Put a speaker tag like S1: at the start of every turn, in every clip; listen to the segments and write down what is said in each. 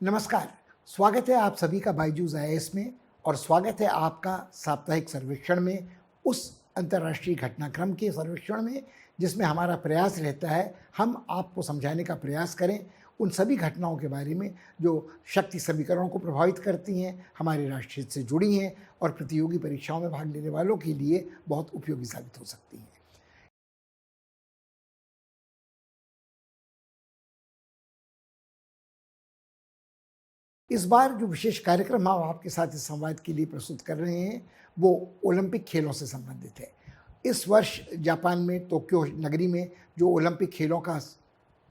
S1: नमस्कार, स्वागत है आप सभी का बायजूस आईएएस में और स्वागत है आपका साप्ताहिक सर्वेक्षण में, उस अंतर्राष्ट्रीय घटनाक्रम के सर्वेक्षण में जिसमें हमारा प्रयास रहता है हम आपको समझाने का प्रयास करें उन सभी घटनाओं के बारे में जो शक्ति समीकरणों को प्रभावित करती हैं, हमारे राष्ट्र हित से जुड़ी हैं और प्रतियोगी परीक्षाओं में भाग लेने वालों के लिए बहुत उपयोगी साबित हो सकती हैं। इस बार जो विशेष कार्यक्रम हम आपके साथ इस संवाद के लिए प्रस्तुत कर रहे हैं, वो ओलंपिक खेलों से संबंधित है। इस वर्ष जापान में टोक्यो नगरी में जो ओलंपिक खेलों का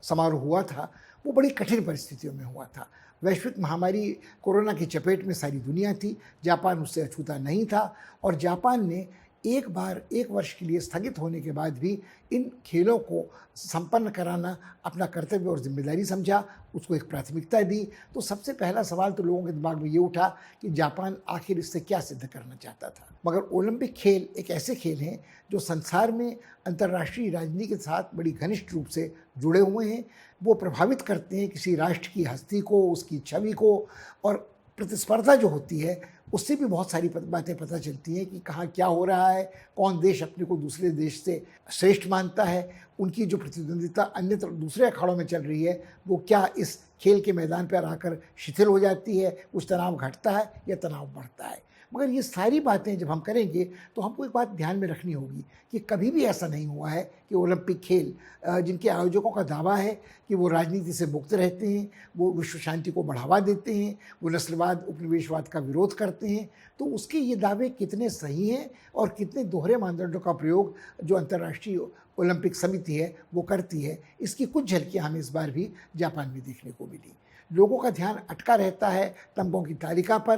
S1: समारोह हुआ था, वो बड़ी कठिन परिस्थितियों में हुआ था। वैश्विक महामारी कोरोना की चपेट में सारी दुनिया थी, जापान उससे अछूता नहीं था और जापान ने एक बार 1 वर्ष के लिए स्थगित होने के बाद भी इन खेलों को संपन्न कराना अपना कर्तव्य और जिम्मेदारी समझा, उसको एक प्राथमिकता दी। तो सबसे पहला सवाल तो लोगों के दिमाग में ये उठा कि जापान आखिर इससे क्या सिद्ध करना चाहता था। मगर ओलंपिक खेल एक ऐसे खेल हैं जो संसार में अंतर्राष्ट्रीय राजनीति के साथ बड़ी घनिष्ठ रूप से जुड़े हुए हैं। वो प्रभावित करते हैं किसी राष्ट्र की हस्ती को, उसकी छवि को, और प्रतिस्पर्धा जो होती है उससे भी बहुत सारी बातें पता चलती हैं कि कहाँ क्या हो रहा है, कौन देश अपने को दूसरे देश से श्रेष्ठ मानता है, उनकी जो प्रतिद्वंदिता अन्य दूसरे अखाड़ों में चल रही है वो क्या इस खेल के मैदान पर आकर शिथिल हो जाती है, कुछ तनाव घटता है या तनाव बढ़ता है। मगर ये सारी बातें जब हम करेंगे तो हमको एक बात ध्यान में रखनी होगी कि कभी भी ऐसा नहीं हुआ है कि ओलंपिक खेल जिनके आयोजकों का दावा है कि वो राजनीति से मुक्त रहते हैं, वो विश्व शांति को बढ़ावा देते हैं, वो नस्लवाद उपनिवेशवाद का विरोध करते हैं, तो उसके ये दावे कितने सही हैं और कितने दोहरे मानदंडों का प्रयोग जो अंतर्राष्ट्रीय ओलंपिक समिति है वो करती है, इसकी कुछ झलकियाँ हमें इस बार भी जापान में देखने को मिली। लोगों का ध्यान अटका रहता है तमगों की तालिका पर।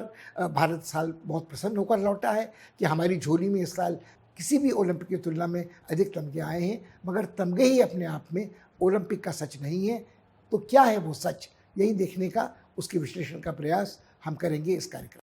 S1: भारत साल बहुत प्रसन्न होकर लौटा है कि हमारी झोली में इस साल किसी भी ओलंपिक की तुलना में अधिक तमगे आए हैं, मगर तमगे ही अपने आप में ओलंपिक का सच नहीं है। तो क्या है वो सच, यही देखने का, उसके विश्लेषण का प्रयास हम करेंगे इस कार्यक्रम।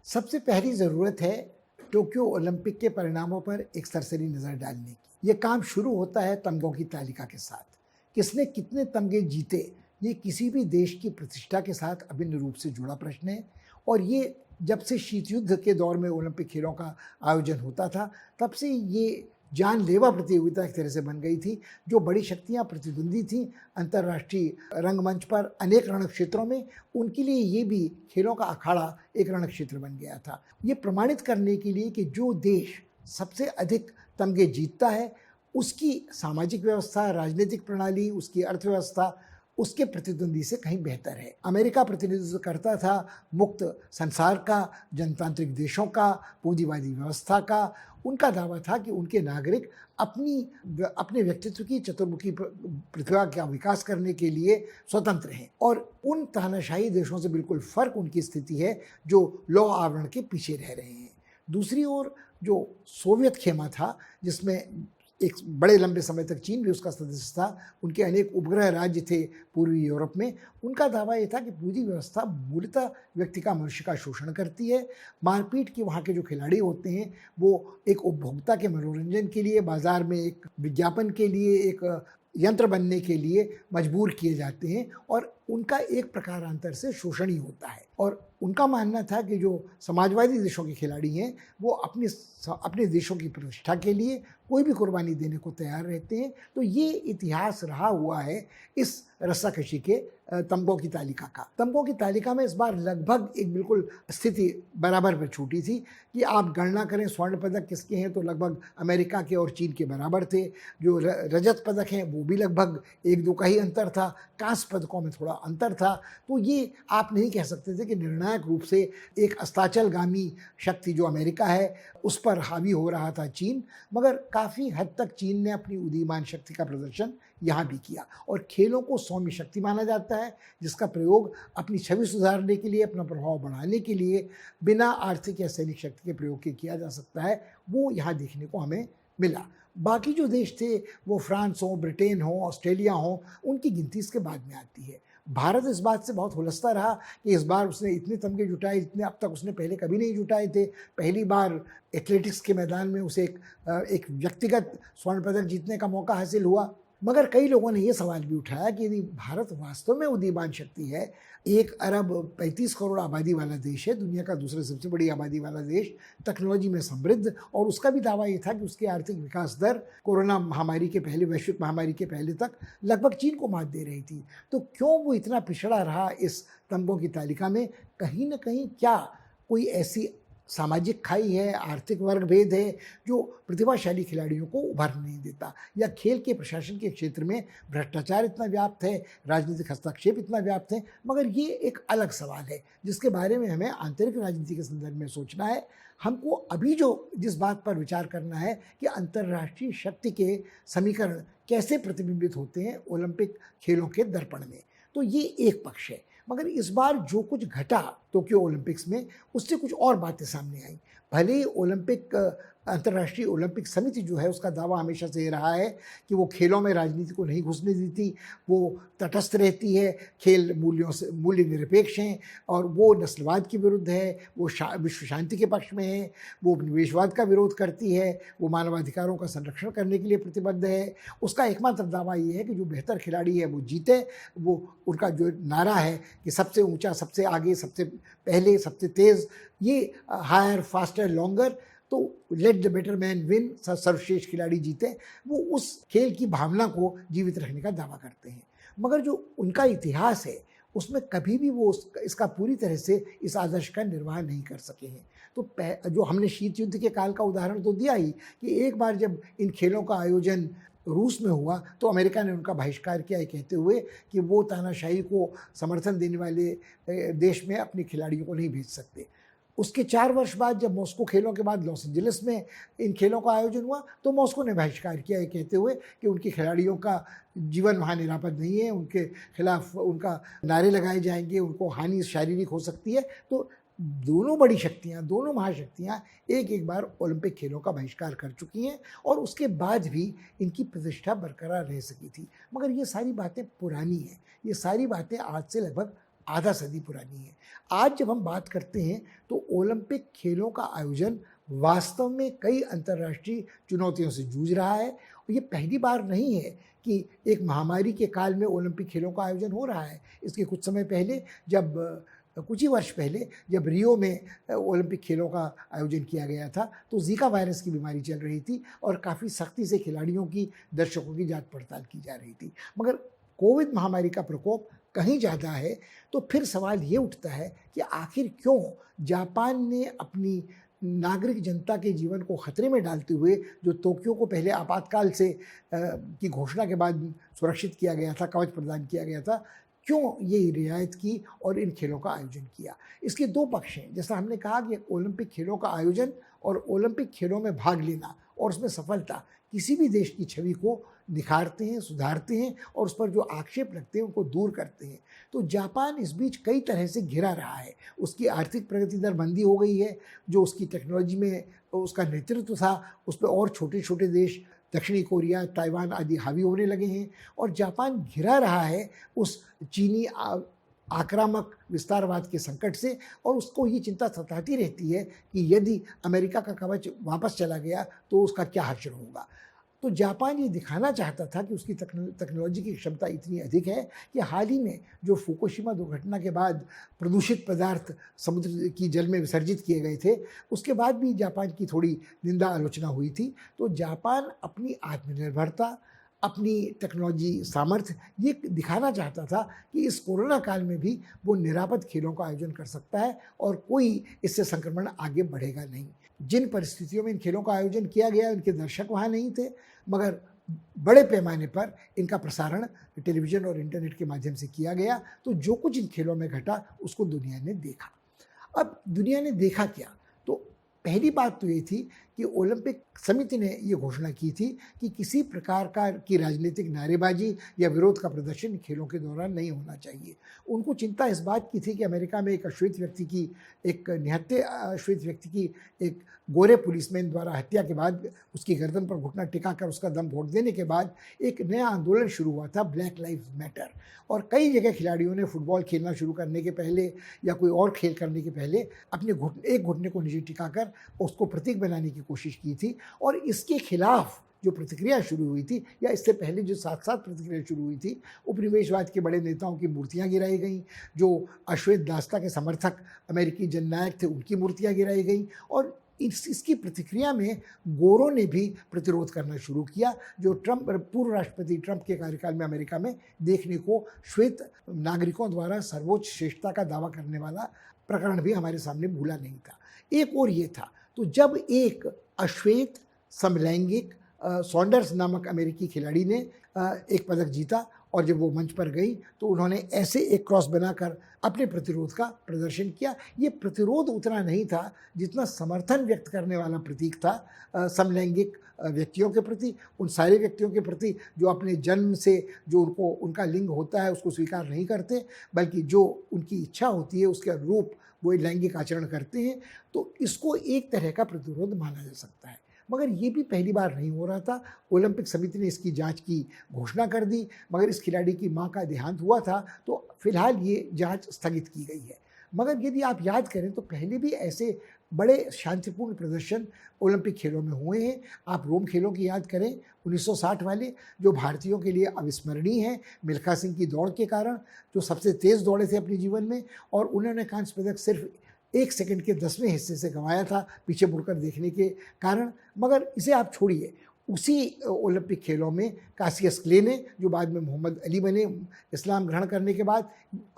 S1: सबसे पहली ज़रूरत है टोक्यो ओलंपिक के परिणामों पर एक सरसरी नज़र डालने की। ये काम शुरू होता है तमगों की तालिका के साथ। किसने कितने तमगे जीते, ये किसी भी देश की प्रतिष्ठा के साथ अभिन्न रूप से जुड़ा प्रश्न है और ये जब से शीत युद्ध के दौर में ओलंपिक खेलों का आयोजन होता था, तब से ये जानलेवा प्रतियोगिता एक तरह से बन गई थी। जो बड़ी शक्तियाँ प्रतिद्वंदी थीं अंतर्राष्ट्रीय रंगमंच पर अनेक रण क्षेत्रों में, उनके लिए ये भी खेलों का अखाड़ा एक रण क्षेत्र बन गया था। ये प्रमाणित करने के लिए कि जो देश सबसे अधिक तमगे जीतता है उसकी सामाजिक व्यवस्था, राजनीतिक प्रणाली, उसकी अर्थव्यवस्था उसके प्रतिद्वंदी से कहीं बेहतर है। अमेरिका प्रतिनिधित्व करता था मुक्त संसार का, जनतांत्रिक देशों का, पूंजीवादी व्यवस्था का। उनका दावा था कि उनके नागरिक अपने व्यक्तित्व की चतुर्मुखी प्रतिभा का विकास करने के लिए स्वतंत्र हैं और उन तानाशाही देशों से बिल्कुल फर्क उनकी स्थिति है जो लौ आवरण के पीछे रह रहे हैं। दूसरी ओर जो सोवियत खेमा था, जिसमें एक बड़े लंबे समय तक चीन भी उसका सदस्य था, उनके अनेक उपग्रह राज्य थे पूर्वी यूरोप में, उनका दावा ये था कि पूंजी व्यवस्था मूलतः व्यक्ति का, मनुष्य का शोषण करती है। मारपीट के वहाँ के जो खिलाड़ी होते हैं वो एक उपभोक्ता के मनोरंजन के लिए, बाजार में एक विज्ञापन के लिए, एक यंत्र बनने के लिए मजबूर किए जाते हैं और उनका एक प्रकारांतर से शोषण ही होता है। और उनका मानना था कि जो समाजवादी देशों के खिलाड़ी हैं वो अपने देशों की प्रतिष्ठा के लिए कोई भी कुर्बानी देने को तैयार रहते हैं। तो ये इतिहास रहा हुआ है इस रस्साकशी के तमगों की तालिका का। तमगों की तालिका में इस बार लगभग एक बिल्कुल स्थिति बराबर पर छूटी थी कि आप गणना करें स्वर्ण पदक किसके हैं तो लगभग अमेरिका के और चीन के बराबर थे। जो रजत पदक हैं वो भी लगभग 1-2 का ही अंतर था। कांस्य पदकों में थोड़ा अंतर था। तो ये आप नहीं कह सकते थे कि निर्णायक रूप से एक अस्ताचलगामी शक्ति जो अमेरिका है उस पर हावी हो रहा था चीन, मगर काफ़ी हद तक चीन ने अपनी उदीयमान शक्ति का प्रदर्शन यहाँ भी किया। और खेलों को सौम्य शक्ति माना जाता है जिसका प्रयोग अपनी छवि सुधारने के लिए, अपना प्रभाव बढ़ाने के लिए बिना आर्थिक या सैनिक शक्ति के प्रयोग के किया जा सकता है। वो यहाँ देखने को हमें मिला। बाकी जो देश थे वो फ्रांस हो, ब्रिटेन हो, ऑस्ट्रेलिया हो, उनकी गिनती इसके बाद में आती है। भारत इस बात से बहुत हुलसता रहा कि इस बार उसने इतने तमगे जुटाए, इतने अब तक उसने पहले कभी नहीं जुटाए थे। पहली बार एथलेटिक्स के मैदान में उसे एक व्यक्तिगत स्वर्ण पदक जीतने का मौका हासिल हुआ। मगर कई लोगों ने ये सवाल भी उठाया कि यदि भारत वास्तव में उदीयमान शक्ति है, 1 अरब 35 करोड़ आबादी वाला देश है, दुनिया का दूसरा सबसे बड़ी आबादी वाला देश, टेक्नोलॉजी में समृद्ध, और उसका भी दावा ये था कि उसकी आर्थिक विकास दर कोरोना महामारी के पहले, वैश्विक महामारी के पहले तक लगभग चीन को मात दे रही थी। तो क्यों वो इतना पिछड़ा रहा इस तमगों की तालिका में? कहीं न कहीं क्या कोई ऐसी सामाजिक खाई है, आर्थिक वर्ग भेद है, जो प्रतिभाशाली खिलाड़ियों को उभरने नहीं देता, या खेल के प्रशासन के क्षेत्र में भ्रष्टाचार इतना व्याप्त है, राजनीतिक हस्तक्षेप इतना व्याप्त है? मगर ये एक अलग सवाल है जिसके बारे में हमें आंतरिक राजनीति के संदर्भ में सोचना है। हमको अभी जो जिस बात पर विचार करना है कि अंतर्राष्ट्रीय शक्ति के समीकरण कैसे प्रतिबिंबित होते हैं ओलंपिक खेलों के दर्पण में। तो ये एक पक्ष है। मगर इस बार जो कुछ घटा टोक्यो ओलंपिक्स में, उससे कुछ और बातें सामने आई। भले ही अंतर्राष्ट्रीय ओलंपिक समिति जो है, उसका दावा हमेशा से ये रहा है कि वो खेलों में राजनीति को नहीं घुसने देती, वो तटस्थ रहती है, खेल मूल्यों से मूल्य निरपेक्ष हैं, और वो नस्लवाद के विरुद्ध है, वो विश्व शांति के पक्ष में है, वो उपनिवेशवाद का विरोध करती है, वो मानवाधिकारों का संरक्षण करने के लिए प्रतिबद्ध है। उसका एकमात्र दावा ये है कि जो बेहतर खिलाड़ी है वो जीते। वो उनका जो नारा है कि सबसे ऊंचा, सबसे आगे, सबसे पहले, सबसे तेज़, ये हायर, फास्टर, लॉन्गर, तो let the better man win, सर्वश्रेष्ठ खिलाड़ी जीते, वो उस खेल की भावना को जीवित रखने का दावा करते हैं। मगर जो उनका इतिहास है, उसमें कभी भी वो इसका पूरी तरह से इस आदर्श का निर्वाह नहीं कर सके हैं। तो जो हमने शीत युद्ध के काल का उदाहरण तो दिया ही, कि एक बार जब इन खेलों का आयोजन रूस में हुआ तो अमेरिका ने उनका बहिष्कार किया, ये कहते हुए कि वो तानाशाही को समर्थन देने वाले देश में अपने खिलाड़ियों को नहीं भेज सकते। उसके 4 वर्ष बाद जब मॉस्को खेलों के बाद लॉस एंजलिस में इन खेलों का आयोजन हुआ तो मॉस्को ने बहिष्कार किया, ये कहते हुए कि उनके खिलाड़ियों का जीवन वहाँ निरापद नहीं है, उनके खिलाफ उनका नारे लगाए जाएंगे, उनको हानि शारीरिक हो सकती है। तो दोनों बड़ी शक्तियाँ, दोनों महाशक्तियाँ एक एक बार ओलंपिक खेलों का बहिष्कार कर चुकी हैं, और उसके बाद भी इनकी प्रतिष्ठा बरकरार रह सकी थी। मगर ये सारी बातें पुरानी हैं, ये सारी बातें आज से लगभग आधा सदी पुरानी है। आज जब हम बात करते हैं तो ओलंपिक खेलों का आयोजन वास्तव में कई अंतर्राष्ट्रीय चुनौतियों से जूझ रहा है, और ये पहली बार नहीं है कि एक महामारी के काल में ओलंपिक खेलों का आयोजन हो रहा है। इसके कुछ समय पहले, कुछ ही वर्ष पहले जब रियो में ओलंपिक खेलों का आयोजन किया गया था, तो जीका वायरस की बीमारी चल रही थी और काफ़ी सख्ती से खिलाड़ियों की, दर्शकों की जांच पड़ताल की जा रही थी। मगर कोविड महामारी का प्रकोप कहीं ज़्यादा है, तो फिर सवाल ये उठता है कि आखिर क्यों जापान ने अपनी नागरिक जनता के जीवन को खतरे में डालते हुए, जो टोक्यो को पहले आपातकाल से की घोषणा के बाद सुरक्षित किया गया था, कवच प्रदान किया गया था, क्यों ये रियायत की और इन खेलों का आयोजन किया? इसके 2 पक्ष हैं। जैसा हमने कहा कि ओलंपिक खेलों का आयोजन और ओलंपिक खेलों में भाग लेना और उसमें सफलता किसी भी देश की छवि को निखारते हैं, सुधारते हैं, और उस पर जो आक्षेप लगते हैं उनको दूर करते हैं। तो जापान इस बीच कई तरह से घिरा रहा है। उसकी आर्थिक प्रगति दर मंदी हो गई है, जो उसकी टेक्नोलॉजी में उसका नेतृत्व था, उस पर और छोटे छोटे देश, दक्षिणी कोरिया, ताइवान आदि हावी होने लगे हैं, और जापान घिरा रहा है उस चीनी आक्रामक विस्तारवाद के संकट से, और उसको ये चिंता सताती रहती है कि यदि अमेरिका का कवच वापस चला गया तो उसका क्या हश्र होगा। तो जापान ये दिखाना चाहता था कि उसकी टेक्नोलॉजी की क्षमता इतनी अधिक है कि हाल ही में जो फुकुशिमा दुर्घटना के बाद प्रदूषित पदार्थ समुद्र की जल में विसर्जित किए गए थे, उसके बाद भी जापान की थोड़ी निंदा आलोचना हुई थी। तो जापान अपनी आत्मनिर्भरता, अपनी टेक्नोलॉजी सामर्थ्य ये दिखाना चाहता था कि इस कोरोना काल में भी वो निरापद खेलों का आयोजन कर सकता है और कोई इससे संक्रमण आगे बढ़ेगा नहीं। जिन परिस्थितियों में इन खेलों का आयोजन किया गया, उनके दर्शक वहाँ नहीं थे, मगर बड़े पैमाने पर इनका प्रसारण टेलीविज़न और इंटरनेट के माध्यम से किया गया। तो जो कुछ इन खेलों में घटा उसको दुनिया ने देखा। अब दुनिया ने देखा क्या? तो पहली बात तो ये थी कि ओलंपिक समिति ने ये घोषणा की थी कि किसी प्रकार की राजनीतिक नारेबाजी या विरोध का प्रदर्शन खेलों के दौरान नहीं होना चाहिए। उनको चिंता इस बात की थी कि अमेरिका में एक निहत्थे श्वेत व्यक्ति की एक गोरे पुलिसमैन द्वारा हत्या के बाद उसकी गर्दन पर घुटना टिकाकर उसका दम घोंट देने के बाद एक नया आंदोलन शुरू हुआ था, ब्लैक लाइव्स मैटर। और कई जगह खिलाड़ियों ने फुटबॉल खेलना शुरू करने के पहले या कोई और खेल करने के पहले अपने एक घुटने को नीचे टिकाकर उसको प्रतीक बनाने की कोशिश की थी। और इसके खिलाफ जो प्रतिक्रिया शुरू हुई थी, या इससे पहले जो साथ साथ प्रतिक्रिया शुरू हुई थी, उपनिवेशवाद के बड़े नेताओं की मूर्तियां गिराई गईं, जो अश्वेत दास्ता के समर्थक अमेरिकी जननायक थे उनकी मूर्तियां गिराई गईं। और इसकी प्रतिक्रिया में गोरों ने भी प्रतिरोध करना शुरू किया, जो पूर्व राष्ट्रपति ट्रंप के कार्यकाल में अमेरिका में देखने को श्वेत नागरिकों द्वारा सर्वोच्च श्रेष्ठता का दावा करने वाला प्रकरण भी हमारे सामने भूला नहीं था। एक और ये था, तो जब एक अश्वेत समलैंगिक सॉन्डर्स नामक अमेरिकी खिलाड़ी ने एक पदक जीता, और जब वो मंच पर गई तो उन्होंने ऐसे एक क्रॉस बनाकर अपने प्रतिरोध का प्रदर्शन किया। ये प्रतिरोध उतना नहीं था जितना समर्थन व्यक्त करने वाला प्रतीक था समलैंगिक व्यक्तियों के प्रति, उन सारे व्यक्तियों के प्रति जो अपने जन्म से जो उनका लिंग होता है उसको स्वीकार नहीं करते, बल्कि जो उनकी इच्छा होती है उसके अनुरूप वो लैंगिक आचरण करते हैं। तो इसको एक तरह का प्रतिरोध माना जा सकता है। मगर ये भी पहली बार नहीं हो रहा था। ओलंपिक समिति ने इसकी जांच की घोषणा कर दी, मगर इस खिलाड़ी की मां का देहांत हुआ था तो फिलहाल ये जांच स्थगित की गई है। मगर यदि आप याद करें तो पहले भी ऐसे बड़े शांतिपूर्ण प्रदर्शन ओलंपिक खेलों में हुए हैं। आप रोम खेलों की याद करें 1960 वाले, जो भारतीयों के लिए अविस्मरणीय हैं, मिल्खा सिंह की दौड़ के कारण, जो सबसे तेज़ दौड़े थे अपने जीवन में, और उन्होंने कांस्य पदक सिर्फ 1 सेकंड के 10वें हिस्से से गंवाया था पीछे मुड़कर देखने के कारण। मगर इसे आप छोड़िए, उसी ओलंपिक खेलों में कासियस क्ले ने, जो बाद में मोहम्मद अली बने इस्लाम ग्रहण करने के बाद,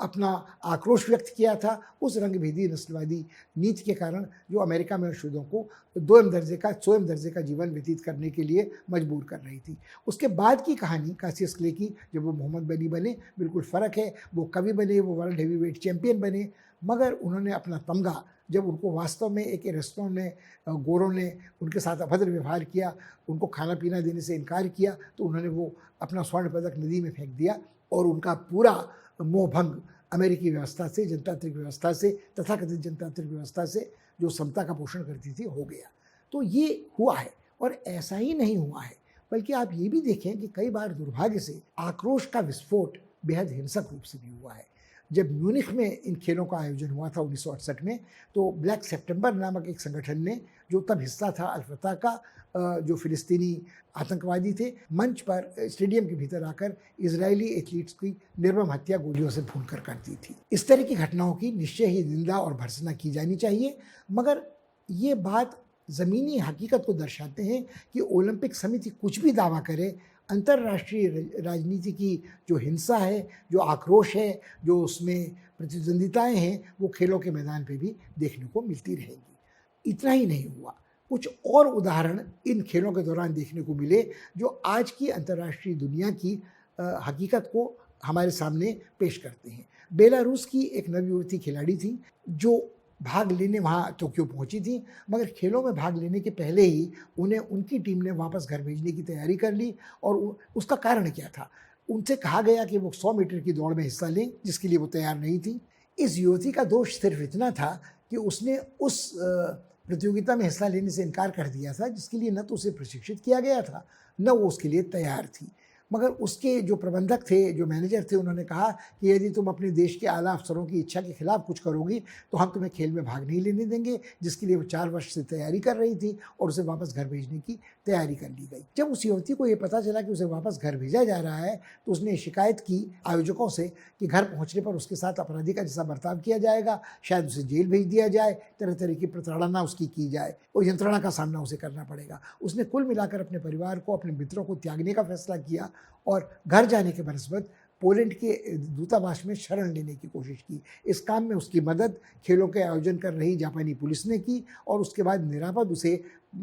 S1: अपना आक्रोश व्यक्त किया था उस रंगभेदी नस्लवादी नीति के कारण जो अमेरिका में अशुद्धों को सोएम दर्जे का जीवन व्यतीत करने के लिए मजबूर कर रही थी। उसके बाद की कहानी कासियस क्ले की, जब वो मोहम्मद अली बने, बिल्कुल फ़र्क है। वो कवि बने, वो वर्ल्ड हेवीवेट चैंपियन बने, मगर उन्होंने अपना तमगा, जब उनको वास्तव में एक रेस्टोरेंट में गोरों ने उनके साथ अभद्र व्यवहार किया, उनको खाना पीना देने से इनकार किया, तो उन्होंने वो अपना स्वर्ण पदक नदी में फेंक दिया, और उनका पूरा मोहभंग अमेरिकी व्यवस्था से, जनतांत्रिक व्यवस्था से, तथाकथित जनतांत्रिक व्यवस्था से जो समता का पोषण करती थी, हो गया। तो ये हुआ है। और ऐसा ही नहीं हुआ है, बल्कि आप ये भी देखें कि कई बार दुर्भाग्य से आक्रोश का विस्फोट बेहद हिंसक रूप से भी हुआ है। जब म्यूनिख में इन खेलों का आयोजन हुआ था 1968 में, तो ब्लैक सितंबर नामक एक संगठन ने, जो तब हिस्सा था अल-फतह का, जो फिलिस्तीनी आतंकवादी थे, मंच पर स्टेडियम के भीतर आकर इजरायली एथलीट्स की निर्मम हत्या गोलियों से भूनकर कर दी थी। इस तरह की घटनाओं की निश्चय ही निंदा और भर्त्सना की जानी चाहिए, मगर ये बात ज़मीनी हकीकत को दर्शाते हैं कि ओलंपिक समिति कुछ भी दावा करे, अंतर्राष्ट्रीय राजनीति की जो हिंसा है, जो आक्रोश है, जो उसमें प्रतिद्वंदिताएं हैं, वो खेलों के मैदान पे भी देखने को मिलती रहेंगी। इतना ही नहीं हुआ, कुछ और उदाहरण इन खेलों के दौरान देखने को मिले जो आज की अंतर्राष्ट्रीय दुनिया की हकीकत को हमारे सामने पेश करते हैं। बेलारूस की एक नवयुवती खिलाड़ी थी जो भाग लेने वहाँ टोक्यो पहुँची थी, मगर खेलों में भाग लेने के पहले ही उन्हें उनकी टीम ने वापस घर भेजने की तैयारी कर ली। और उसका कारण क्या था? उनसे कहा गया कि वो 100 मीटर की दौड़ में हिस्सा लें, जिसके लिए वो तैयार नहीं थी। इस युवती का दोष सिर्फ इतना था कि उसने उस प्रतियोगिता में हिस्सा लेने से इनकार कर दिया था, जिसके लिए न तो उसे प्रशिक्षित किया गया था, न वो उसके लिए तैयार थी। मगर उसके जो प्रबंधक थे, जो मैनेजर थे, उन्होंने कहा कि यदि तुम अपने देश के आला अफसरों की इच्छा के खिलाफ कुछ करोगी तो हम तुम्हें खेल में भाग नहीं लेने देंगे, जिसके लिए वो 4 वर्ष से तैयारी कर रही थी, और उसे वापस घर भेजने की तैयारी कर ली गई। जब उस युवती को ये पता चला कि उसे वापस घर भेजा जा रहा है, तो उसने शिकायत की आयोजकों से कि घर पहुँचने पर उसके साथ अपराधी का जैसा बर्ताव किया जाएगा, शायद उसे जेल भेज दिया जाए, तरह तरह की प्रताड़ना उसकी की जाए, और यंत्रणा का सामना उसे करना पड़ेगा। उसने कुल मिलाकर अपने परिवार को, अपने मित्रों को त्यागने का फैसला किया और घर जाने के बनस्बत पोलैंड के दूतावास में शरण लेने की कोशिश की। इस काम में उसकी मदद खेलों के आयोजन कर रही जापानी पुलिस ने की, और उसके बाद निरापद उसे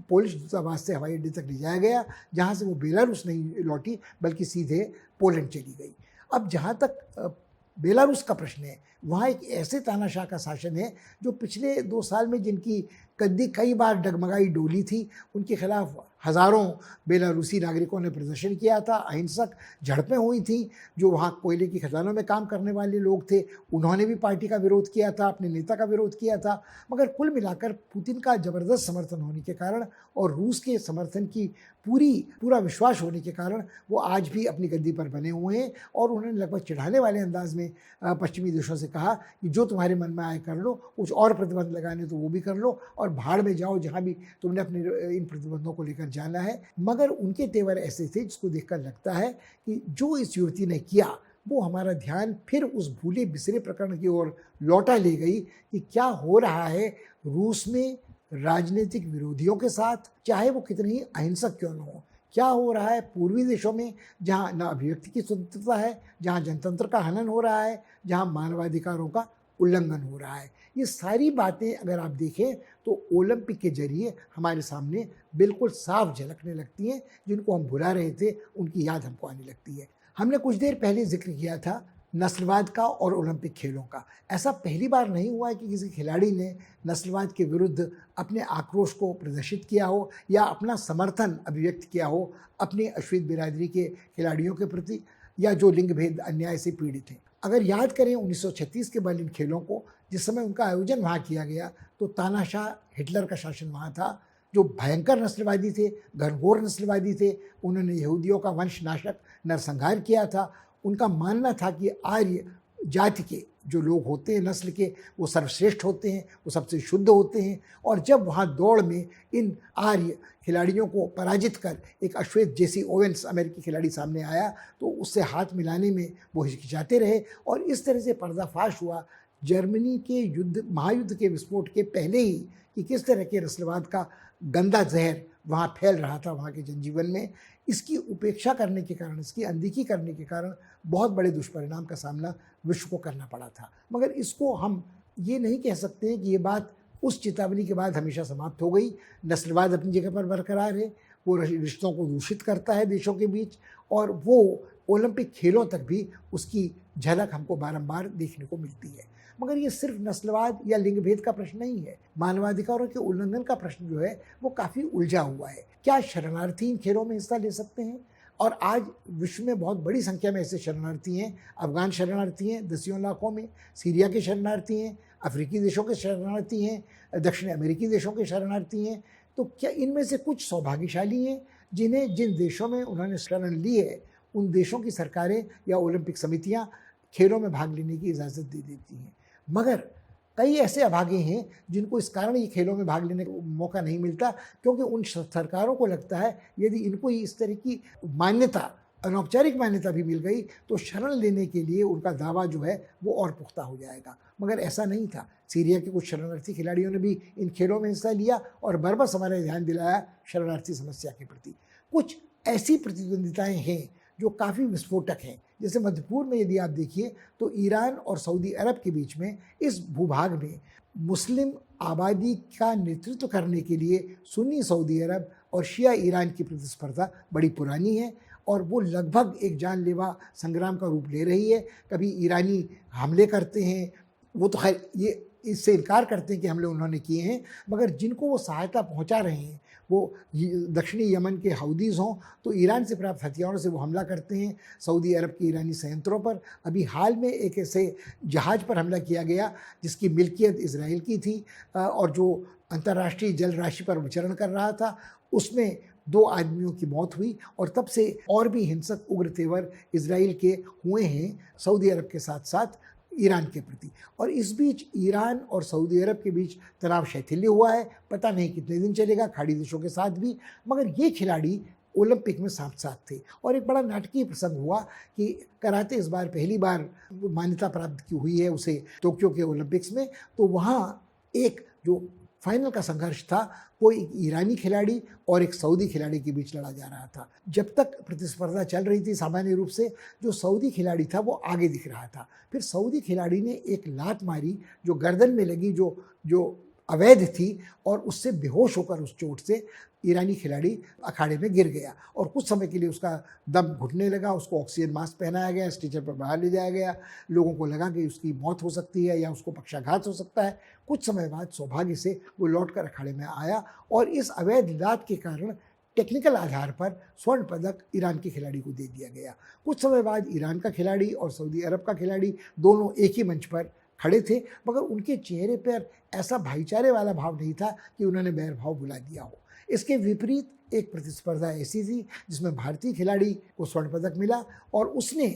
S1: पोलिश दूतावास से हवाई अड्डे तक ले जाया गया, जहां से वो बेलारूस नहीं लौटी बल्कि सीधे पोलैंड चली गई। अब जहां तक बेलारूस का प्रश्न है, वहाँ एक ऐसे तानाशाह का शासन है जो पिछले 2 साल में जिनकी गद्दी कई बार डगमगाई डोली थी, उनके खिलाफ हज़ारों बेलारूसी नागरिकों ने प्रदर्शन किया था, अहिंसक झड़पें हुई थीं। जो वहाँ कोयले की खदानों में काम करने वाले लोग थे, उन्होंने भी पार्टी का विरोध किया था, अपने नेता का विरोध किया था। मगर कुल मिलाकर पुतिन का ज़बरदस्त समर्थन होने के कारण और रूस के समर्थन की पूरा विश्वास होने के कारण वो आज भी अपनी गद्दी पर बने हुए हैं और उन्होंने लगभग चिढ़ाने वाले अंदाज में पश्चिमी देशों से कहा कि जो तुम्हारे मन में आए कर लो, कुछ और प्रतिबंध लगाने तो वो भी कर लो और भाड़ में जाओ जहाँ भी तुमने अपने इन प्रतिबंधों को लेकर जाना है। मगर उनके तेवर ऐसे थे जिसको देखकर लगता है कि जो इस युवती ने किया वो हमारा ध्यान फिर उस भूले बिसरे प्रकरण की ओर लौटा ले गई कि क्या हो रहा है रूस में राजनीतिक विरोधियों के साथ, चाहे वो कितने ही अहिंसक क्यों न हो। क्या हो रहा है पूर्वी देशों में जहाँ न अभिव्यक्ति की स्वतंत्रता है, जहाँ जनतंत्र का हनन हो रहा है, जहाँ मानवाधिकारों का उल्लंघन हो रहा है। ये सारी बातें अगर आप देखें तो ओलंपिक के जरिए हमारे सामने बिल्कुल साफ झलकने लगती हैं। जिनको हम भुला रहे थे उनकी याद हमको आने लगती है। हमने कुछ देर पहले जिक्र किया था नस्लवाद का और ओलंपिक खेलों का। ऐसा पहली बार नहीं हुआ है कि किसी खिलाड़ी ने नस्लवाद के विरुद्ध अपने आक्रोश को प्रदर्शित किया हो या अपना समर्थन अभिव्यक्त किया हो अपनी अश्वेत बिरादरी के खिलाड़ियों के प्रति या जो लिंग भेद अन्याय से पीड़ित हैं। अगर याद करें 1936 के बर्लिन खेलों को, जिस समय उनका आयोजन वहाँ किया गया, तो तानाशाह हिटलर का शासन वहाँ था, जो भयंकर नस्लवादी थे, घनघोर नस्लवादी थे। उन्होंने यहूदियों का वंशनाशक नरसंहार किया था। उनका मानना था कि आर्य जाति के जो लोग होते हैं, नस्ल के, वो सर्वश्रेष्ठ होते हैं, वो सबसे शुद्ध होते हैं। और जब वहाँ दौड़ में इन आर्य खिलाड़ियों को पराजित कर एक अश्वेत जेसी ओवेंस अमेरिकी खिलाड़ी सामने आया तो उससे हाथ मिलाने में वो हिचकिचाते रहे और इस तरह से पर्दाफाश हुआ जर्मनी के महायुद्ध के विस्फोट के पहले ही कि किस तरह के नस्लवाद का गंदा जहर वहाँ फैल रहा था वहाँ के जनजीवन में। इसकी उपेक्षा करने के कारण, इसकी अनदेखी करने के कारण बहुत बड़े दुष्परिणाम का सामना विश्व को करना पड़ा था। मगर इसको हम ये नहीं कह सकते हैं कि ये बात उस चेतावनी के बाद हमेशा समाप्त हो गई। नस्लवाद अपनी जगह पर बरकरार है, वो रिश्तों को दूषित करता है देशों के बीच और वो ओलंपिक खेलों तक भी उसकी झलक हमको बारंबार देखने को मिलती है। मगर ये सिर्फ नस्लवाद या लिंग भेद का प्रश्न नहीं है। मानवाधिकारों के उल्लंघन का प्रश्न जो है वो काफ़ी उलझा हुआ है। क्या शरणार्थी इन खेलों में हिस्सा ले सकते हैं? और आज विश्व में बहुत बड़ी संख्या में ऐसे शरणार्थी हैं। अफगान शरणार्थी हैं दसियों लाखों में, सीरिया के शरणार्थी हैं, अफ्रीकी देशों के शरणार्थी हैं, दक्षिण अमेरिकी देशों के शरणार्थी हैं। तो क्या इनमें से कुछ सौभाग्यशाली हैं जिन देशों में उन्होंने शरण ली है उन देशों की सरकारें या ओलंपिक समितियां खेलों में भाग लेने की इजाज़त दे देती हैं। मगर कई ऐसे अभागे हैं जिनको इस कारण ये खेलों में भाग लेने का मौका नहीं मिलता क्योंकि उन सरकारों को लगता है यदि इनको इस तरह की मान्यता, अनौपचारिक मान्यता भी मिल गई तो शरण लेने के लिए उनका दावा जो है वो और पुख्ता हो जाएगा। मगर ऐसा नहीं था। सीरिया के कुछ शरणार्थी खिलाड़ियों ने भी इन खेलों में हिस्सा लिया और बरबस हमारे ध्यान दिलाया शरणार्थी समस्या के प्रति। कुछ ऐसी प्रतिद्वंदिताएँ हैं जो काफ़ी विस्फोटक हैं। जैसे मध्य पूर्व में यदि आप देखिए तो ईरान और सऊदी अरब के बीच में इस भूभाग में मुस्लिम आबादी का नेतृत्व करने के लिए सुन्नी सऊदी अरब और शिया ईरान की प्रतिस्पर्धा बड़ी पुरानी है और वो लगभग एक जानलेवा संग्राम का रूप ले रही है। कभी ईरानी हमले करते हैं, वो तो खैर ये इससे इनकार करते हैं कि हमले उन्होंने किए हैं, मगर जिनको वो सहायता पहुंचा रहे हैं वो दक्षिणी यमन के हाउदीज़ हों तो ईरान से प्राप्त हथियारों से वो हमला करते हैं सऊदी अरब के ईरानी संयंत्रों पर। अभी हाल में एक ऐसे जहाज़ पर हमला किया गया जिसकी मिल्कियत इजराइल की थी और जो अंतर्राष्ट्रीय जल राशि पर विचरण कर रहा था, उसमें 2 आदमियों की मौत हुई और तब से और भी हिंसक उग्र तेवर इजराइल के हुए हैं सऊदी अरब के साथ साथ ईरान के प्रति। और इस बीच ईरान और सऊदी अरब के बीच तनाव शैथिल्य हुआ है। पता नहीं कितने दिन चलेगा खाड़ी देशों के साथ भी। मगर ये खिलाड़ी ओलंपिक में साथ साथ थे और एक बड़ा नाटकीय प्रसंग हुआ कि कराटे इस बार पहली बार मान्यता प्राप्त की हुई है उसे टोक्यो के ओलंपिक्स में। तो वहाँ एक जो फाइनल का संघर्ष था वो एक ईरानी खिलाड़ी और एक सऊदी खिलाड़ी के बीच लड़ा जा रहा था। जब तक प्रतिस्पर्धा चल रही थी सामान्य रूप से जो सऊदी खिलाड़ी था वो आगे दिख रहा था। फिर सऊदी खिलाड़ी ने एक लात मारी जो गर्दन में लगी, जो अवैध थी और उससे बेहोश होकर उस चोट से ईरानी खिलाड़ी अखाड़े में गिर गया और कुछ समय के लिए उसका दम घुटने लगा, उसको ऑक्सीजन मास्क पहनाया गया, स्ट्रेचर पर बाहर ले जाया गया। लोगों को लगा कि उसकी मौत हो सकती है या उसको पक्षाघात हो सकता है। कुछ समय बाद सौभाग्य से वो लौटकर अखाड़े में आया और इस अवैध दांत के कारण टेक्निकल आधार पर स्वर्ण पदक ईरान के खिलाड़ी को दे दिया गया। कुछ समय बाद ईरान का खिलाड़ी और सऊदी अरब का खिलाड़ी दोनों एक ही मंच पर खड़े थे, मगर उनके चेहरे पर ऐसा भाईचारे वाला भाव नहीं था कि उन्होंने बैरभाव बुला दिया हो। इसके विपरीत एक प्रतिस्पर्धा ऐसी थी जिसमें भारतीय खिलाड़ी को स्वर्ण पदक मिला और उसने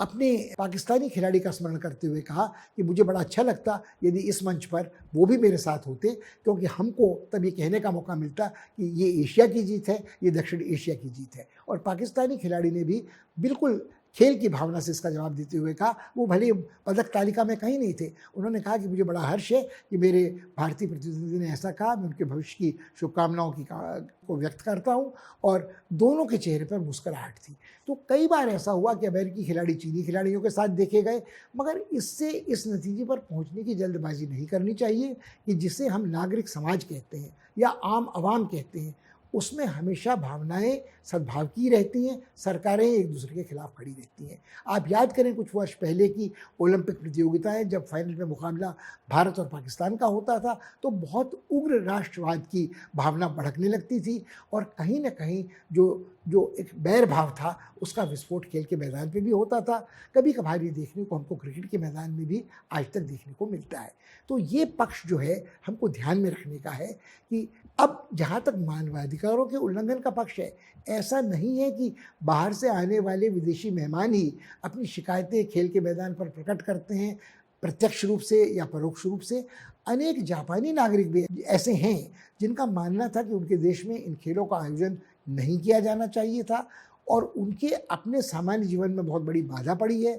S1: अपने पाकिस्तानी खिलाड़ी का स्मरण करते हुए कहा कि मुझे बड़ा अच्छा लगता यदि इस मंच पर वो भी मेरे साथ होते, क्योंकि हमको तब ये कहने का मौका मिलता कि ये एशिया की जीत है, ये दक्षिण एशिया की जीत है। और पाकिस्तानी खिलाड़ी ने भी बिल्कुल खेल की भावना से इसका जवाब देते हुए कहा, वो भले पदक तालिका में कहीं नहीं थे, उन्होंने कहा कि मुझे बड़ा हर्ष है कि मेरे भारतीय प्रतिनिधि ने ऐसा कहा, मैं उनके भविष्य की शुभकामनाओं को व्यक्त करता हूँ। और दोनों के चेहरे पर मुस्कुराहट थी। तो कई बार ऐसा हुआ कि अमेरिकी खिलाड़ी चीनी खिलाड़ियों के साथ देखे गए, मगर इससे इस नतीजे पर पहुंचने की जल्दबाजी नहीं करनी चाहिए कि जिसे हम नागरिक समाज कहते हैं या आम आवाम कहते हैं, उसमें हमेशा भावनाएं सद्भाव की रहती हैं, सरकारें एक दूसरे के खिलाफ खड़ी रहती हैं। आप याद करें कुछ वर्ष पहले की ओलंपिक प्रतियोगिताएं, जब फाइनल में मुकाबला भारत और पाकिस्तान का होता था तो बहुत उग्र राष्ट्रवाद की भावना भड़कने लगती थी और कहीं ना कहीं जो जो एक बैर भाव था उसका विस्फोट खेल के मैदान पे भी होता था। कभी कभार ये देखने को हमको क्रिकेट के मैदान में भी आज तक देखने को मिलता है। तो ये पक्ष जो है हमको ध्यान में रखने का है कि अब जहाँ तक मानवाधिकारों के उल्लंघन का पक्ष है, ऐसा नहीं है कि बाहर से आने वाले विदेशी मेहमान ही अपनी शिकायतें खेल के मैदान पर प्रकट करते हैं, प्रत्यक्ष रूप से या परोक्ष रूप से। अनेक जापानी नागरिक भी ऐसे हैं जिनका मानना था कि उनके देश में इन खेलों का आयोजन नहीं किया जाना चाहिए था और उनके अपने सामान्य जीवन में बहुत बड़ी बाधा पड़ी है।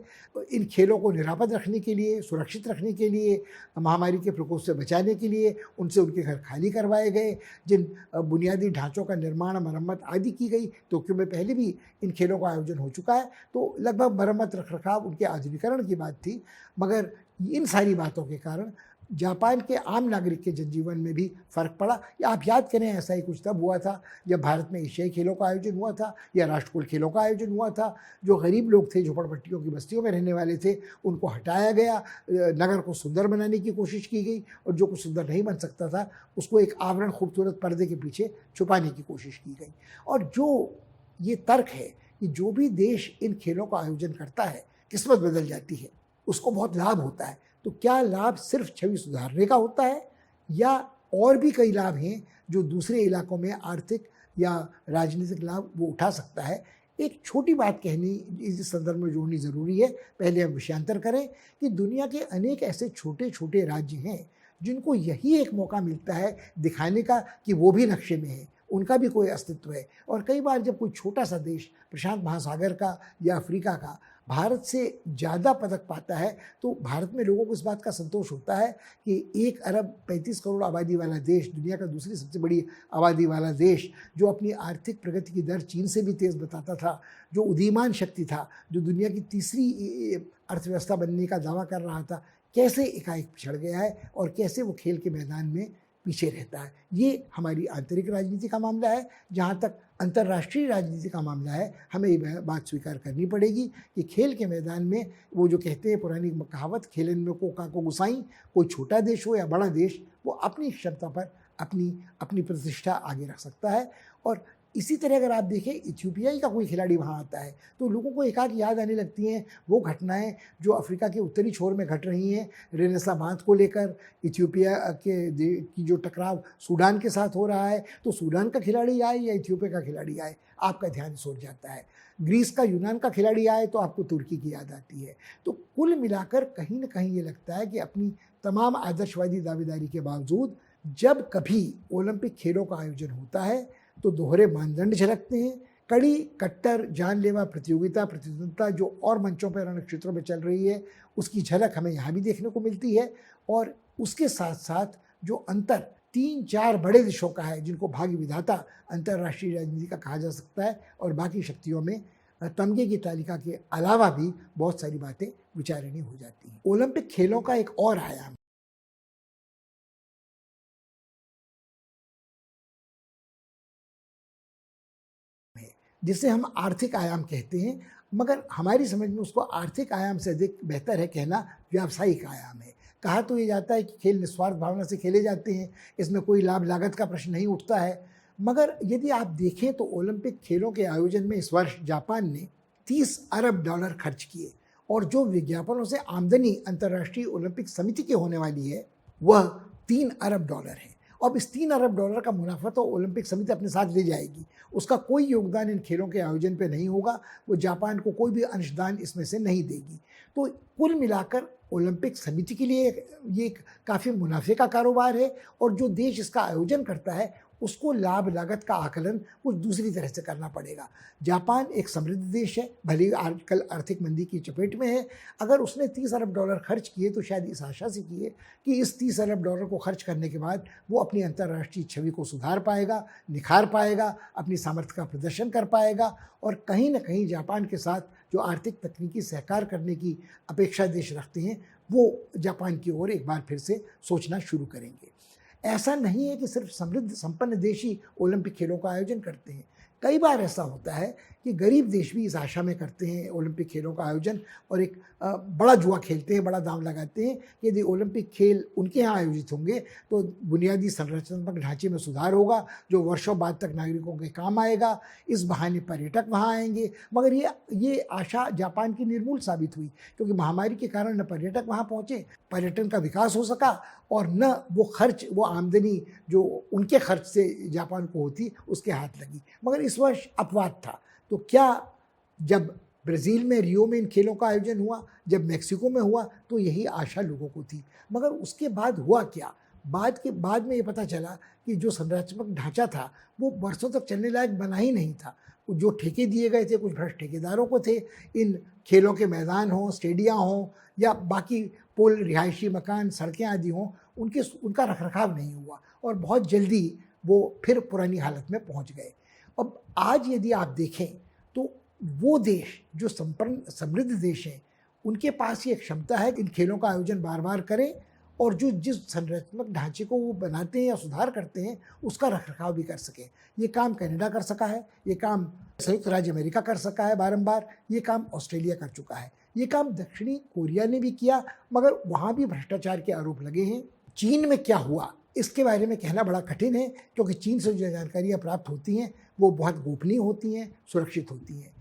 S1: इन खेलों को निरापद रखने के लिए, सुरक्षित रखने के लिए, महामारी के प्रकोप से बचाने के लिए उनसे उनके घर खाली करवाए गए। जिन बुनियादी ढांचों का निर्माण, मरम्मत आदि की गई, टोक्यो में पहले भी इन खेलों का आयोजन हो चुका है, तो लगभग मरम्मत, रखरखाव, उनके आधुनिकीकरण की बात थी। मगर इन सारी बातों के कारण जापान के आम नागरिक के जनजीवन में भी फर्क पड़ा। या आप याद करें, ऐसा ही कुछ तब हुआ था जब भारत में एशियाई खेलों का आयोजन हुआ था या राष्ट्रकुल खेलों का आयोजन हुआ था। जो गरीब लोग थे, झोपड़पट्टियों की बस्तियों में रहने वाले थे, उनको हटाया गया, नगर को सुंदर बनाने की कोशिश की गई और जो कुछ सुंदर नहीं बन सकता था उसको एक आवरण, खूबसूरत पर्दे के पीछे छुपाने की कोशिश की गई। और जो ये तर्क है कि जो भी देश इन खेलों का आयोजन करता है, किस्मत बदल जाती है, उसको बहुत लाभ होता है। तो क्या लाभ सिर्फ छवि सुधारने का होता है या और भी कई लाभ हैं जो दूसरे इलाकों में आर्थिक या राजनीतिक लाभ वो उठा सकता है? एक छोटी बात कहनी इस संदर्भ में जोड़नी ज़रूरी है। पहले हम विषयांतर करें कि दुनिया के अनेक ऐसे छोटे छोटे राज्य हैं जिनको यही एक मौका मिलता है दिखाने का कि वो भी नक्शे में है, उनका भी कोई अस्तित्व है। और कई बार जब कोई छोटा सा देश प्रशांत महासागर का या अफ्रीका का भारत से ज़्यादा पदक पाता है तो भारत में लोगों को इस बात का संतोष होता है कि 1 अरब 35 करोड़ आबादी वाला देश, दुनिया का दूसरी सबसे बड़ी आबादी वाला देश, जो अपनी आर्थिक प्रगति की दर चीन से भी तेज़ बताता था, जो उदीयमान शक्ति था, जो दुनिया की तीसरी अर्थव्यवस्था बनने का दावा कर रहा था, कैसे एकाएक पिछड़ गया है और कैसे वो खेल के मैदान में पीछे रहता है। ये हमारी आंतरिक राजनीति का मामला है। जहाँ तक अंतर्राष्ट्रीय राजनीति का मामला है, हमें ये बात स्वीकार करनी पड़ेगी कि खेल के मैदान में वो जो कहते हैं पुरानी कहावत, खेलन में को काको गुसाई, कोई छोटा देश हो या बड़ा देश, वो अपनी क्षमता पर अपनी अपनी प्रतिष्ठा आगे रख सकता है। और इसी तरह अगर आप देखें, इथियोपियाई का कोई खिलाड़ी वहाँ आता है तो लोगों को एकाएक याद आने लगती हैं वो घटनाएं जो अफ्रीका के उत्तरी छोर में घट रही हैं, रेनेसा बांध को लेकर, इथियोपिया की जो टकराव सूडान के साथ हो रहा है, तो सूडान का खिलाड़ी आए या इथियोपिया का खिलाड़ी आए, आपका ध्यान सोच जाता है। ग्रीस का यूनान का खिलाड़ी आए तो आपको तुर्की की याद आती है। तो कुल मिलाकर कहीं ना कहीं ये लगता है कि अपनी तमाम आदर्शवादी दावेदारी के बावजूद जब कभी ओलंपिक खेलों का आयोजन होता है तो दोहरे मानदंड झलकते हैं। कड़ी, कट्टर, जानलेवा प्रतिद्वंदता जो और मंचों पर रण क्षेत्रों में चल रही है, उसकी झलक हमें यहाँ भी देखने को मिलती है। और उसके साथ साथ जो अंतर 3-4 बड़े देशों का है, जिनको भाग्य विधाता अंतर्राष्ट्रीय राजनीति का कहा जा सकता है, और बाकी शक्तियों में तमगे की तालिका के अलावा भी बहुत सारी बातें विचारणीय हो जाती हैं। ओलंपिक खेलों का एक और आयाम जिसे हम आर्थिक आयाम कहते हैं, मगर हमारी समझ में उसको आर्थिक आयाम से अधिक बेहतर है कहना व्यावसायिक आयाम है। कहा तो ये जाता है कि खेल निस्वार्थ भावना से खेले जाते हैं, इसमें कोई लाभ लागत का प्रश्न नहीं उठता है। मगर यदि आप देखें तो ओलंपिक खेलों के आयोजन में इस वर्ष जापान ने 30 अरब डॉलर खर्च किए, और जो विज्ञापनों से आमदनी अंतर्राष्ट्रीय ओलंपिक समिति की होने वाली है वह 3 अरब डॉलर है। अब इस 3 अरब डॉलर का मुनाफा तो ओलंपिक समिति अपने साथ ले जाएगी, उसका कोई योगदान इन खेलों के आयोजन पे नहीं होगा, वो जापान को कोई भी अंशदान इसमें से नहीं देगी। तो कुल मिलाकर ओलंपिक समिति के लिए ये एक काफ़ी मुनाफे का कारोबार है, और जो देश इसका आयोजन करता है उसको लाभ लागत का आकलन कुछ दूसरी तरह से करना पड़ेगा। जापान एक समृद्ध देश है, भले ही आजकल आर्थिक मंदी की चपेट में है। अगर उसने 30 अरब डॉलर खर्च किए तो शायद इस आशा से किए कि इस 30 अरब डॉलर को खर्च करने के बाद वो अपनी अंतर्राष्ट्रीय छवि को सुधार पाएगा, निखार पाएगा, अपनी सामर्थ्य का प्रदर्शन कर पाएगा, और कहीं ना कहीं जापान के साथ जो आर्थिक तकनीकी सहकार करने की अपेक्षा देश रखते हैं वो जापान की ओर एक बार फिर से सोचना शुरू करेंगे। ऐसा नहीं है कि सिर्फ समृद्ध संपन्न देश ही ओलंपिक खेलों का आयोजन करते हैं। कई बार ऐसा होता है कि गरीब देश भी इस आशा में करते हैं ओलंपिक खेलों का आयोजन, और एक बड़ा जुआ खेलते हैं, बड़ा दांव लगाते हैं कि यदि ओलंपिक खेल उनके यहाँ आयोजित होंगे तो बुनियादी संरचनात्मक ढांचे में सुधार होगा जो वर्षों बाद तक नागरिकों के काम आएगा, इस बहाने पर्यटक वहाँ आएंगे। मगर ये आशा जापान की निर्मूल साबित हुई, क्योंकि महामारी के कारण न पर्यटक वहाँ पहुँचे, पर्यटन का विकास हो सका, और न वो आमदनी जो उनके खर्च से जापान को होती उसके हाथ लगी। मगर इस वर्ष अपवाद था। तो क्या जब ब्राज़ील में रियो में इन खेलों का आयोजन हुआ, जब मेक्सिको में हुआ, तो यही आशा लोगों को थी। मगर उसके बाद हुआ क्या? बाद में ये पता चला कि जो संरचनात्मक ढांचा था वो बरसों तक चलने लायक बना ही नहीं था। जो ठेके दिए गए थे कुछ भ्रष्ट ठेकेदारों को थे, इन खेलों के मैदान हों, स्टेडियम हों, या बाकी पुल, रिहायशी मकान, सड़कें आदि हों, उनका रखरखाव नहीं हुआ, और बहुत जल्दी वो फिर पुरानी हालत में पहुंच गए। अब आज यदि आप देखें तो वो देश जो संपन्न समृद्ध देश हैं, उनके पास ये क्षमता है कि इन खेलों का आयोजन बार बार करें, और जो जिस संरचनात्मक ढांचे को वो बनाते हैं या सुधार करते हैं उसका रखरखाव भी कर सकें। ये काम कनाडा कर सका है, ये काम संयुक्त राज्य अमेरिका कर सका है बारंबार, ये काम ऑस्ट्रेलिया कर चुका है, ये काम दक्षिणी कोरिया ने भी किया, मगर वहाँ भी भ्रष्टाचार के आरोप लगे हैं। चीन में क्या हुआ इसके बारे में कहना बड़ा कठिन है, क्योंकि चीन से जो जानकारियाँ प्राप्त होती हैं वो बहुत गोपनीय होती हैं, सुरक्षित होती हैं।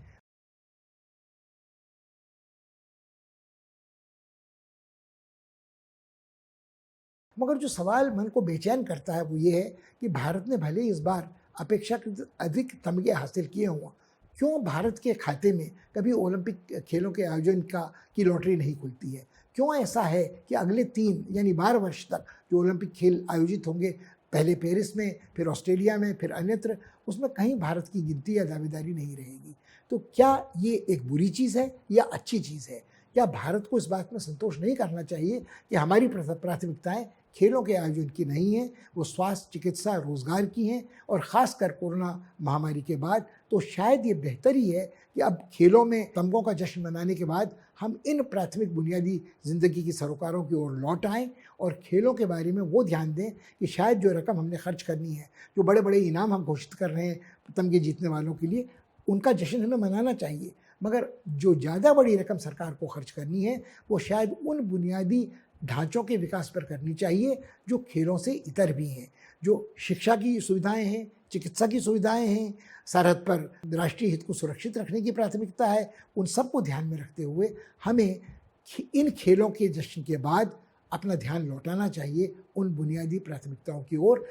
S1: मगर जो सवाल मन को बेचैन करता है वो ये है कि भारत ने भले ही इस बार अपेक्षाकृत अधिक तमगे हासिल किए हों, क्यों भारत के खाते में कभी ओलंपिक खेलों के आयोजन की लॉटरी नहीं खुलती है? क्यों ऐसा है कि अगले 3 यानी 12 वर्ष तक जो ओलंपिक खेल आयोजित होंगे, पहले पेरिस में, फिर ऑस्ट्रेलिया में, फिर अन्यत्र, उसमें कहीं भारत की गिनती या दावेदारी नहीं रहेगी? तो क्या ये एक बुरी चीज़ है या अच्छी चीज़ है? क्या भारत को इस बात में संतोष नहीं करना चाहिए कि हमारी प्राथमिकताएं खेलों के आयोजन की नहीं है, वो स्वास्थ्य, चिकित्सा, रोजगार की हैं, और ख़ासकर कोरोना महामारी के बाद तो शायद ये बेहतर ही है कि अब खेलों में तमगों का जश्न मनाने के बाद हम इन प्राथमिक बुनियादी ज़िंदगी की सरोकारों की ओर लौट आएँ, और खेलों के बारे में वो ध्यान दें कि शायद जो रकम हमने खर्च करनी है, जो बड़े बड़े इनाम हम घोषित कर रहे हैं तमगे जीतने वालों के लिए, उनका जश्न हमें मनाना चाहिए। मगर जो ज़्यादा बड़ी रकम सरकार को खर्च करनी है वो शायद उन बुनियादी ढांचों के विकास पर करनी चाहिए जो खेलों से इतर भी हैं, जो शिक्षा की सुविधाएं हैं, चिकित्सा की सुविधाएं हैं, सरहद पर राष्ट्रीय हित को सुरक्षित रखने की प्राथमिकता है। उन सबको ध्यान में रखते हुए हमें इन खेलों के जश्न के बाद अपना ध्यान लौटाना चाहिए उन बुनियादी प्राथमिकताओं की ओर।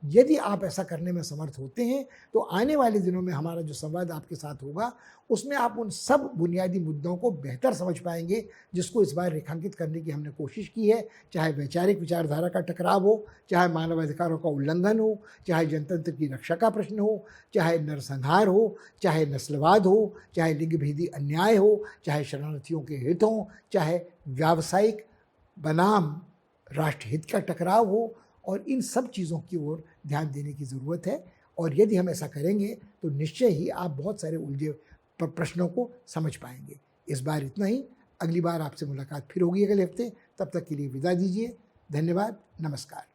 S1: यदि आप ऐसा करने में समर्थ होते हैं तो आने वाले दिनों में हमारा जो संवाद आपके साथ होगा उसमें आप उन सब बुनियादी मुद्दों को बेहतर समझ पाएंगे जिसको इस बार रेखांकित करने की हमने कोशिश की है। चाहे वैचारिक विचारधारा का टकराव हो, चाहे मानवाधिकारों का उल्लंघन हो, चाहे जनतंत्र की रक्षा का प्रश्न हो, चाहे नरसंहार हो, चाहे नस्लवाद हो, चाहे लिंगभेदी अन्याय हो, चाहे शरणार्थियों के हित हों, चाहे व्यावसायिक बनाम राष्ट्रहित का टकराव हो, और इन सब चीज़ों की ओर ध्यान देने की ज़रूरत है। और यदि हम ऐसा करेंगे तो निश्चय ही आप बहुत सारे उलझे प्रश्नों को समझ पाएंगे। इस बार इतना ही, अगली बार आपसे मुलाकात फिर होगी अगले हफ्ते। तब तक के लिए विदा दीजिए। धन्यवाद, नमस्कार।